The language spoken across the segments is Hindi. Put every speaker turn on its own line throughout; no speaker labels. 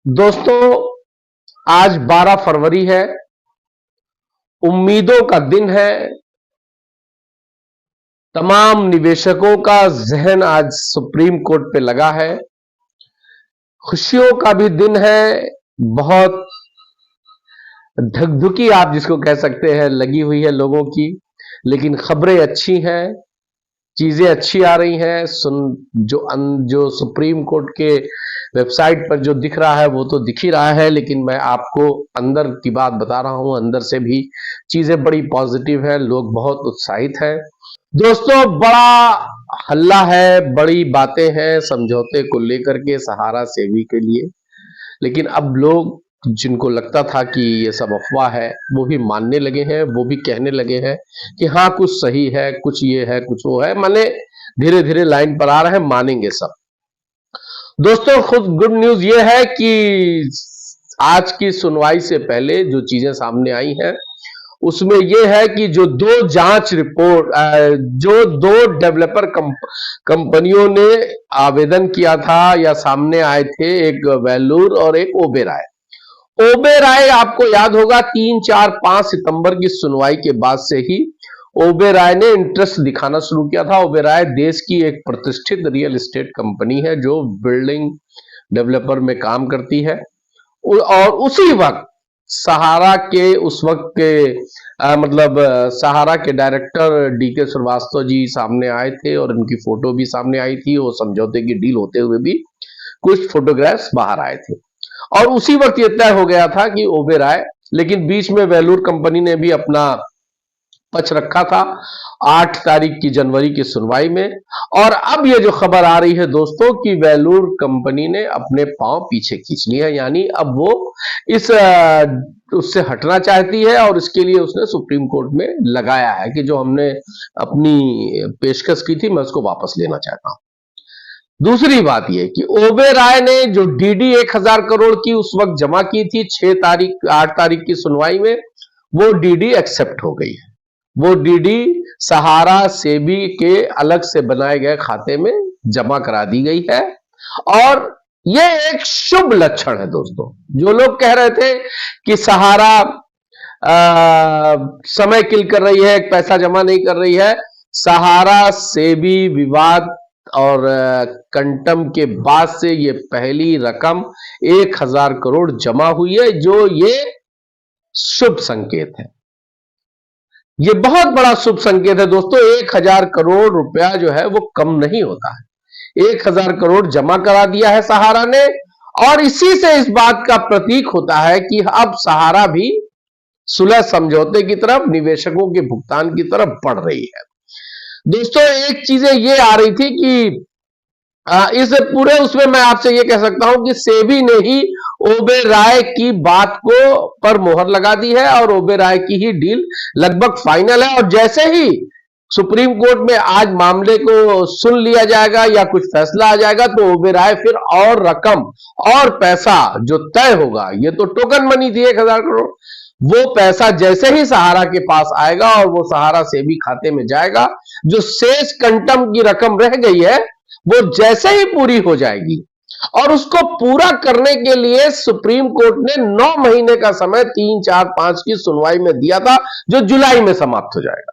दोस्तों, आज 12 फरवरी है। उम्मीदों का दिन है। तमाम निवेशकों का जहन आज सुप्रीम कोर्ट पे लगा है। खुशियों का भी दिन है। बहुत धकधकी आप जिसको कह सकते हैं लगी हुई है लोगों की, लेकिन खबरें अच्छी हैं, चीजें अच्छी आ रही हैं। जो सुप्रीम कोर्ट के वेबसाइट पर जो दिख रहा है वो तो दिख ही रहा है, लेकिन मैं आपको अंदर की बात बता रहा हूं। अंदर से भी चीजें बड़ी पॉजिटिव है, लोग बहुत उत्साहित हैं। दोस्तों, बड़ा हल्ला है, बड़ी बातें हैं समझौते को लेकर के सहारा सेवी के लिए, लेकिन अब लोग जिनको लगता था कि ये सब अफवाह है वो भी मानने लगे हैं, वो भी कहने लगे हैं कि हाँ कुछ सही है, कुछ ये है, कुछ वो है। माने धीरे धीरे लाइन पर आ रहे हैं, मानेंगे सब। दोस्तों, खुद गुड न्यूज ये है कि आज की सुनवाई से पहले जो चीजें सामने आई हैं उसमें यह है कि जो दो जांच रिपोर्ट जो दो डेवलपर कंपनियों ने आवेदन किया था या सामने आए थे, एक वेलूर और एक ओबेरॉय। ओबेरॉय आपको याद होगा 3, 4, 5 सितंबर की सुनवाई के बाद से ही ओबेरॉय ने इंटरेस्ट दिखाना शुरू किया था। ओबेरॉय देश की एक प्रतिष्ठित रियल एस्टेट कंपनी है जो बिल्डिंग डेवलपर में काम करती है, और उसी वक्त सहारा के उस वक्त के सहारा के डायरेक्टर डीके श्रीवास्तव जी सामने आए थे और उनकी फोटो भी सामने आई थी। वो समझौते की डील होते हुए भी कुछ फोटोग्राफ्स बाहर आए थे, और उसी वक्त ये तय हो गया था कि ओबेरॉय, लेकिन बीच में वेलूर कंपनी ने भी अपना पक्ष रखा था 8 तारीख की जनवरी की सुनवाई में। और अब ये जो खबर आ रही है दोस्तों कि वेलूर कंपनी ने अपने पांव पीछे खींच लिए हैं, यानी अब वो इस उससे हटना चाहती है, और इसके लिए उसने सुप्रीम कोर्ट में लगाया है कि जो हमने अपनी पेशकश की थी मैं उसको वापस लेना चाहता हूं। दूसरी बात यह कि ओबेरॉय ने जो डीडी 1000 करोड़ की उस वक्त जमा की थी 8 तारीख की सुनवाई में, वो डीडी एक्सेप्ट हो गई है। वो डीडी सहारा सेबी के अलग से बनाए गए खाते में जमा करा दी गई है, और ये एक शुभ लक्षण है दोस्तों। जो लोग कह रहे थे कि सहारा समय किल कर रही है, पैसा जमा नहीं कर रही है, सहारा सेबी विवाद और कंटम के बाद से ये पहली रकम 1000 करोड़ जमा हुई है, जो ये शुभ संकेत है। ये बहुत बड़ा शुभ संकेत है दोस्तों। 1000 करोड़ रुपया जो है वो कम नहीं होता है। 1000 करोड़ जमा करा दिया है सहारा ने, और इसी से इस बात का प्रतीक होता है कि अब सहारा भी सुलह समझौते की तरफ, निवेशकों के भुगतान की तरफ बढ़ रही है। दोस्तों, एक चीजें ये आ रही थी कि इस पूरे उसमें मैं आपसे ये कह सकता हूं कि सेबी ने ही ओबेरॉय की बात को पर मोहर लगा दी है, और ओबेरॉय की ही डील लगभग फाइनल है। और जैसे ही सुप्रीम कोर्ट में आज मामले को सुन लिया जाएगा या कुछ फैसला आ जाएगा, तो ओबेरॉय फिर और रकम और पैसा जो तय होगा, ये तो टोकन मनी थी 1000 करोड़, वो पैसा जैसे ही सहारा के पास आएगा और वो सहारा सेबी खाते में जाएगा, जो शेष कंटम की रकम रह गई है वो जैसे ही पूरी हो जाएगी, और उसको पूरा करने के लिए सुप्रीम कोर्ट ने 9 महीने का समय 3, 4, 5 की सुनवाई में दिया था, जो जुलाई में समाप्त हो जाएगा।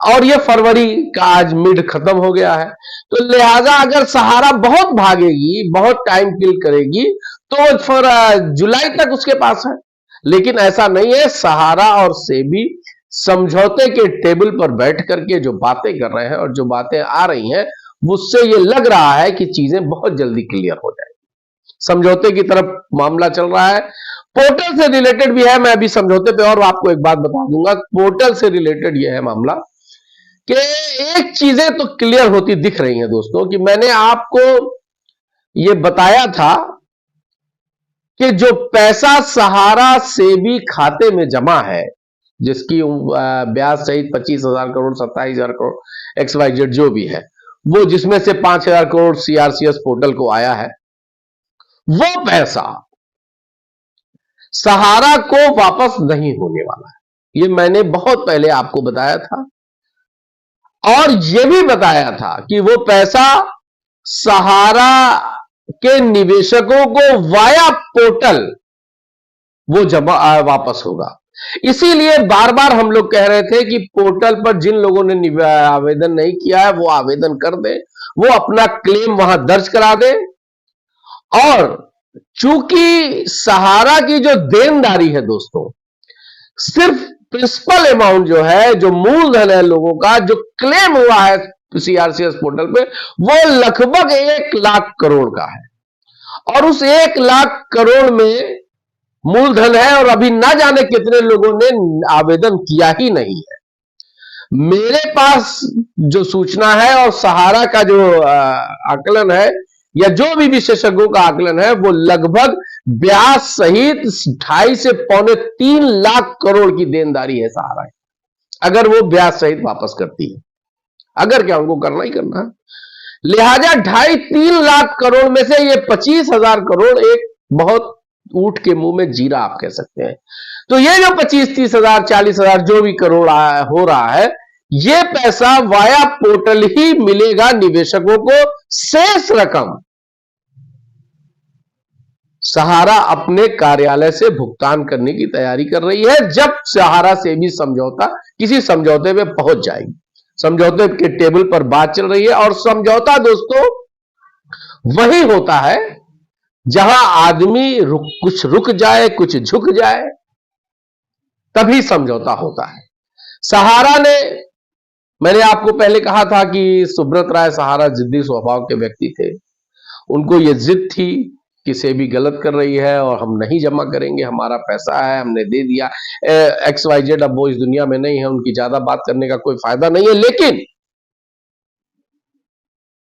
और ये फरवरी का आज मिड खत्म हो गया है, तो लिहाजा अगर सहारा बहुत भागेगी, बहुत टाइम किल करेगी, तो फिर जुलाई तक उसके पास है। लेकिन ऐसा नहीं है। सहारा और सेबी समझौते के टेबल पर बैठ करके जो बातें कर रहे हैं और जो बातें आ रही हैं, उससे ये लग रहा है कि चीजें बहुत जल्दी क्लियर हो जाएगी। समझौते की तरफ मामला चल रहा है। पोर्टल से रिलेटेड भी है, मैं अभी समझौते पे और आपको एक बात बता दूंगा। पोर्टल से रिलेटेड यह है मामला कि एक चीजें तो क्लियर होती दिख रही हैं दोस्तों, कि मैंने आपको ये बताया था कि जो पैसा सहारा सेबी खाते में जमा है, जिसकी ब्याज सहित 25,000 करोड़, 27,000 करोड़, XYZ जो भी है, वो जिसमें से 5,000 करोड़ सीआरसीएस पोर्टल को आया है, वो पैसा सहारा को वापस नहीं होने वाला है। ये मैंने बहुत पहले आपको बताया था। और यह भी बताया था कि वो पैसा सहारा के निवेशकों को वाया पोर्टल वो जमा वापस होगा। इसीलिए बार बार हम लोग कह रहे थे कि पोर्टल पर जिन लोगों ने आवेदन नहीं किया है वो आवेदन कर दे, वो अपना क्लेम वहां दर्ज करा दे। और चूंकि सहारा की जो देनदारी है दोस्तों, सिर्फ प्रिंसिपल अमाउंट जो है, जो मूलधन है लोगों का जो क्लेम हुआ है सीआरसीएस पोर्टल पे, वो लगभग 1 लाख करोड़ का है। और उस 1 लाख करोड़ में मूलधन है और अभी ना जाने कितने लोगों ने आवेदन किया ही नहीं है। मेरे पास जो सूचना है और सहारा का जो आकलन है या जो भी विशेषज्ञों का आकलन है, वो लगभग ब्याज सहित 2.5 से 3.25 लाख करोड़ की देनदारी है सहारा की, अगर वो ब्याज सहित वापस करती है। अगर क्या, उनको करना ही करना है। लिहाजा 2.5-3 लाख करोड़ में से ये 25,000 करोड़ एक बहुत ऊंट के मुंह में जीरा आप कह सकते हैं। तो ये जो 25-30 हजार 40 हजार जो भी करोड़ हो रहा है, ये पैसा वाया पोर्टल ही मिलेगा निवेशकों को। शेष रकम सहारा अपने कार्यालय से भुगतान करने की तैयारी कर रही है, जब सहारा से भी समझौता किसी समझौते में पहुंच जाएगी। समझौते के टेबल पर बात चल रही है। और समझौता दोस्तों वही होता है जहां आदमी कुछ रुक जाए, कुछ झुक जाए, तभी समझौता होता है। सहारा ने, मैंने आपको पहले कहा था कि सुब्रत राय सहारा जिद्दी स्वभाव के व्यक्ति थे। उनको यह जिद थी कि सेबी गलत कर रही है और हम नहीं जमा करेंगे, हमारा पैसा है, हमने दे दिया। XYZ अब वो इस दुनिया में नहीं है, उनकी ज्यादा बात करने का कोई फायदा नहीं है। लेकिन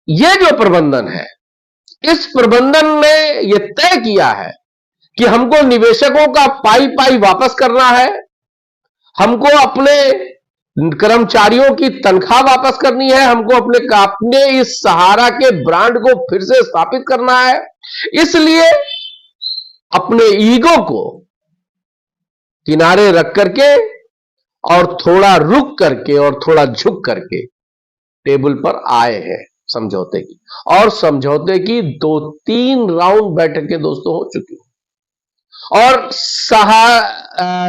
यह जो प्रबंधन है, इस प्रबंधन ने यह तय किया है कि हमको निवेशकों का पाई पाई वापस करना है, हमको अपने कर्मचारियों की तनख्वाह वापस करनी है, हमको अपने इस सहारा के ब्रांड को फिर से स्थापित करना है। इसलिए अपने ईगो को किनारे रख करके और थोड़ा रुक करके और थोड़ा झुक करके टेबल पर आए हैं समझौते की। और समझौते की 2-3 राउंड बैठकें दोस्तों हो चुकी हैं। और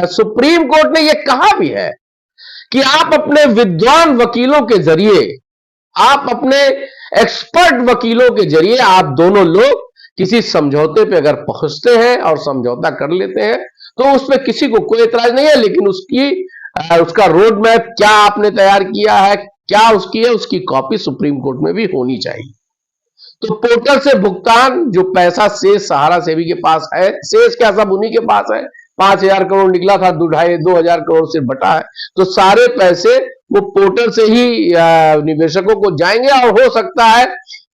सुप्रीम कोर्ट ने यह कहा भी है कि आप अपने विद्वान वकीलों के जरिए, आप अपने एक्सपर्ट वकीलों के जरिए, आप दोनों लोग किसी समझौते पे अगर पहुंचते हैं और समझौता कर लेते हैं तो उसमें किसी को कोई एतराज नहीं है। लेकिन उसका रोड मैप क्या आपने तैयार किया है, क्या उसकी है, उसकी कॉपी सुप्रीम कोर्ट में भी होनी चाहिए। तो पोर्टल से भुगतान जो पैसा शेष सहारा सेबी के पास है, शेष क्या सब उन्हीं के पास है। 5,000 करोड़ निकला था, 2,500 करोड़ से बटा है, तो सारे पैसे वो पोर्टल से ही निवेशकों को जाएंगे। और हो सकता है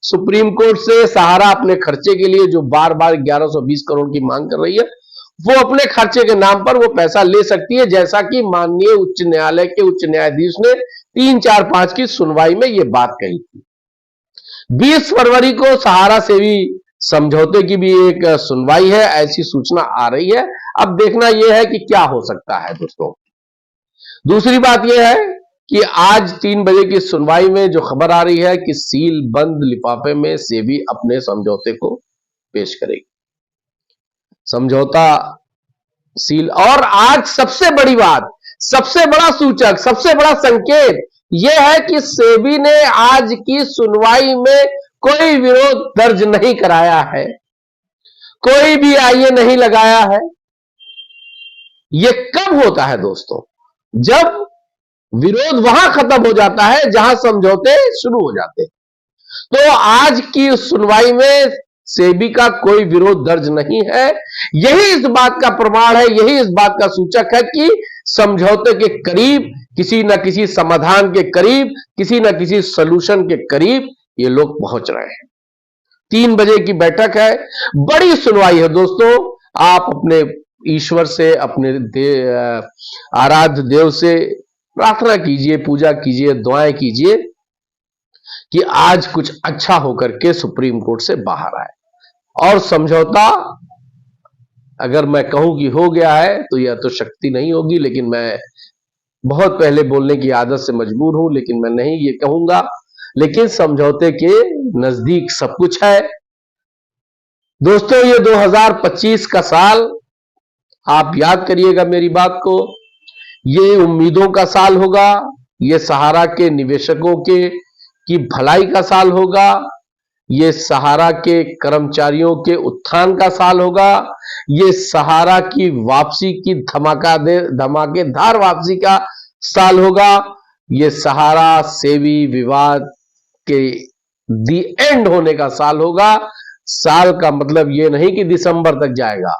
सुप्रीम कोर्ट से सहारा अपने खर्चे के लिए जो बार बार 1120 करोड़ की मांग कर रही है, वो अपने खर्चे के नाम पर वो पैसा ले सकती है, जैसा कि माननीय उच्च न्यायालय के उच्च न्यायाधीश ने 3-4-5 की सुनवाई में ये बात कही थी। 20 फरवरी को सहारा सेबी समझौते की भी एक सुनवाई है, ऐसी सूचना आ रही है। अब देखना यह है कि क्या हो सकता है दोस्तों। दूसरी बात यह है कि आज 3 बजे की सुनवाई में जो खबर आ रही है कि सील बंद लिफाफे में सेबी अपने समझौते को पेश करेगी। समझौता सील। और आज सबसे बड़ी बात, सबसे बड़ा सूचक, सबसे बड़ा संकेत यह है कि सेबी ने आज की सुनवाई में कोई विरोध दर्ज नहीं कराया है, कोई भी आईए नहीं लगाया है। यह कब होता है दोस्तों? जब विरोध वहां खत्म हो जाता है जहां समझौते शुरू हो जाते हैं। तो आज की सुनवाई में सेबी का कोई विरोध दर्ज नहीं है। यही इस बात का प्रमाण है, यही इस बात का सूचक है कि समझौते के करीब, किसी न किसी समाधान के करीब, किसी न किसी सॉल्यूशन के करीब ये लोग पहुंच रहे हैं। 3 बजे की बैठक है, बड़ी सुनवाई है दोस्तों। आप अपने ईश्वर से, अपने आराध्य देव से प्रार्थना कीजिए, पूजा कीजिए, दुआएं कीजिए कि आज कुछ अच्छा होकर के सुप्रीम कोर्ट से बाहर आए। और समझौता अगर मैं कहूं कि हो गया है तो यह तो शक्ति नहीं होगी, लेकिन मैं बहुत पहले बोलने की आदत से मजबूर हूं, लेकिन मैं नहीं ये कहूंगा, लेकिन समझौते के नजदीक सब कुछ है। दोस्तों, ये 2025 का साल, आप याद करिएगा मेरी बात को, ये उम्मीदों का साल होगा, ये सहारा के निवेशकों के की भलाई का साल होगा, ये सहारा के कर्मचारियों के उत्थान का साल होगा, ये सहारा की वापसी की धमाकेदार वापसी का साल होगा, ये सहारा सेवी विवाद के दी एंड होने का साल होगा। साल का मतलब ये नहीं कि दिसंबर तक जाएगा,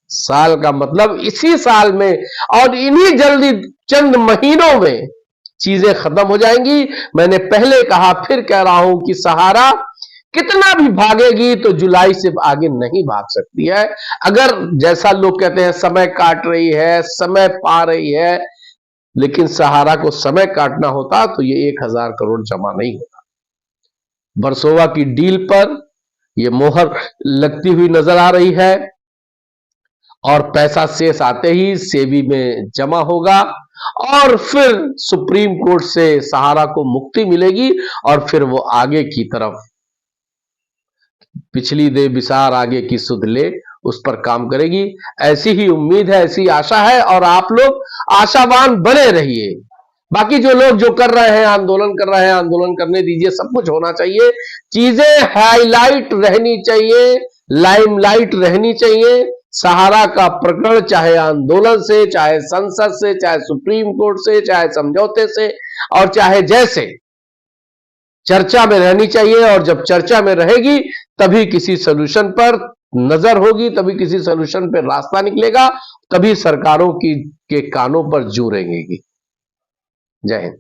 साल का मतलब इसी साल में और इन्हीं जल्दी चंद महीनों में चीजें खत्म हो जाएंगी। मैंने पहले कहा, फिर कह रहा हूं कि सहारा कितना भी भागेगी तो जुलाई से आगे नहीं भाग सकती है। अगर जैसा लोग कहते हैं समय काट रही है, समय पा रही है, लेकिन सहारा को समय काटना होता तो ये 1000 करोड़ जमा नहीं होता। वर्सोवा की डील पर यह मोहर लगती हुई नजर आ रही है और पैसा शेष आते ही सेबी में जमा होगा और फिर सुप्रीम कोर्ट से सहारा को मुक्ति मिलेगी और फिर वो आगे की तरफ पिछली दे विसार आगे की सुध ले, उस पर काम करेगी। ऐसी ही उम्मीद है, ऐसी आशा है और आप लोग आशावान बने रहिए। बाकी जो लोग जो कर रहे हैं, आंदोलन कर रहे हैं, आंदोलन करने दीजिए, सब कुछ होना चाहिए, चीजें हाईलाइट रहनी चाहिए, लाइमलाइट रहनी चाहिए। सहारा का प्रकरण चाहे आंदोलन से, चाहे संसद से, चाहे सुप्रीम कोर्ट से, चाहे समझौते से और चाहे जैसे, चर्चा में रहनी चाहिए और जब चर्चा में रहेगी तभी किसी सोल्यूशन पर नजर होगी, तभी किसी सोल्यूशन पर रास्ता निकलेगा, तभी सरकारों के कानों पर जू रेंगेगी। जय हिंद।